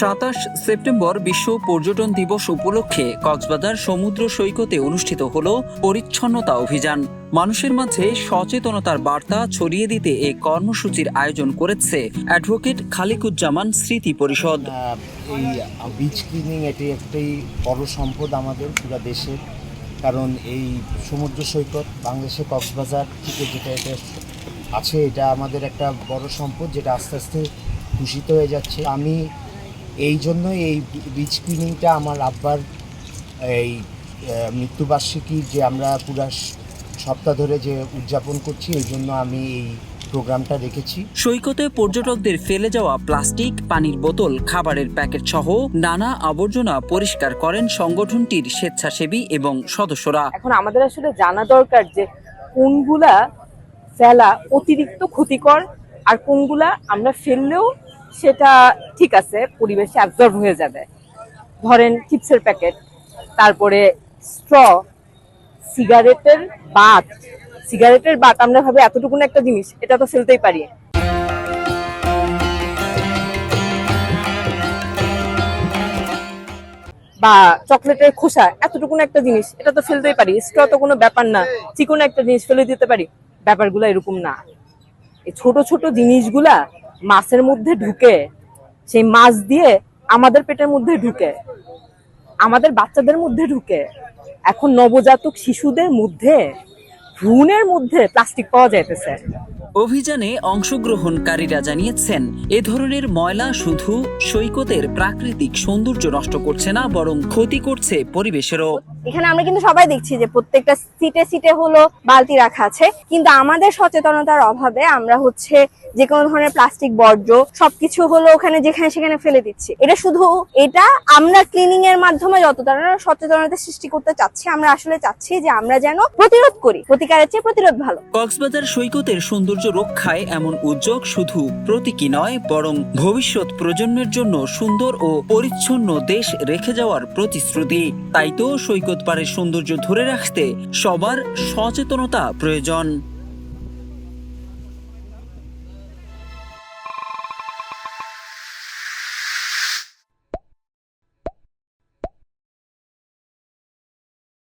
27 September বিশ্ব পর্যটন দিবস উপলক্ষে কক্সবাজার সমুদ্র সৈকতে অনুষ্ঠিত হল পরিচ্ছন্নতা অভিযান। মানুষের মাঝে সচেতনতার বার্তা ছড়িয়ে দিতে এই কর্মসূচির আয়োজন করেছে অ্যাডভোকেট খালিকুজ্জামান স্মৃতি পরিষদ। এই বিচ ক্লিনিং এটি একটি বড় সম্পদ আমাদের পুরো দেশের, কারণ এই সমুদ্র সৈকত বাংলাদেশে কক্সবাজার থেকে এটা আছে, এটা আমাদের একটা বড় সম্পদ যেটা আস্তে আস্তে দূষিত হয়ে যাচ্ছে। আমি এই জন্যই এই বিচ ক্লিনিংটা আমার আব্বার এই মৃত্যুবার্ষিকী যে আমরা পুরো সপ্তাহ ধরে যে উদযাপন করছি, এই জন্য আমি এই প্রোগ্রামটা রেখেছি। সৈকতে পর্যটকদের ফেলে যাওয়া প্লাস্টিক, পানির বোতল, খাবারের প্যাকেট সহ নানা আবর্জনা পরিষ্কার করেন সংগঠনটির স্বেচ্ছাসেবী এবং সদস্যরা। এখন আমাদের আসলে জানা দরকার যে কোনগুলা ফেলা অতিরিক্ত ক্ষতিকর আর কোনগুলা আমরা ফেললেও সেটা ঠিক আছে, পরিবেশে অ্যাবজর্ব হয়ে যাবে। ধরেন চিপসের প্যাকেট, তারপরে স্ট্র, সিগারেটের বাট আমরা ভাবি এতটুকুন একটা জিনিস, এটা তো ফেলতেই পারি। বা চকলেটের খোসা, এতটুকুন একটা জিনিস, এটা তো ফেলতেই পারি। স্ট্র তো কোনো ব্যাপার না, চিকন একটা জিনিস ফেলে দিতে পারি। ব্যাপারগুলো এরকম না। এই ছোট ছোট জিনিসগুলা মাছের মধ্যে ঢুকে, সেই মাছ দিয়ে আমাদের পেটের মধ্যে ঢুকে, আমাদের বাচ্চাদের মধ্যে ঢুকে। এখন নবজাতক শিশুদের মধ্যে, ভ্রূণের মধ্যে প্লাস্টিক পাওয়া যাইতেছে। অভিযানে অংশগ্রহণকারীরা জানিয়েছেন, এ ধরনের ময়লা শুধু সৈকতের প্রাকৃতিক সৌন্দর্য নষ্ট করছে না, বরং ক্ষতি করছে পরিবেশেরও। এখানে আমরা কিন্তু সবাই দেখছি যে প্রত্যেকটা সিটে সিটে হলো বালতি রাখা আছে, কিন্তু আমাদের সচেতনতার অভাবে আমরা হচ্ছে যে কোনো ধরনের প্লাস্টিক বর্জ্য সবকিছু হলো ওখানে যেখানে সেখানে ফেলে দিচ্ছি। এটা আমরা ক্লিনিং এর মাধ্যমে যতটা সচেতনতা সৃষ্টি করতে চাচ্ছি, আমরা আসলে চাচ্ছি যে আমরা যেন প্রতিরোধ করি, প্রতিকারের চেয়ে প্রতিরোধ ভালো। কক্সবাজার সৈকতের সৌন্দর্য রক্ষায় এমন উদ্যোগ শুধু প্রতীকী নয়, বরং ভবিষ্যৎ প্রজন্মের জন্য সুন্দর ও পরিচ্ছন্ন দেশ রেখে যাওয়ার প্রতিশ্রুতি। তাই তো সৈকত পাড়ের সৌন্দর্য ধরে রাখতে সবার সচেতনতা প্রয়োজন।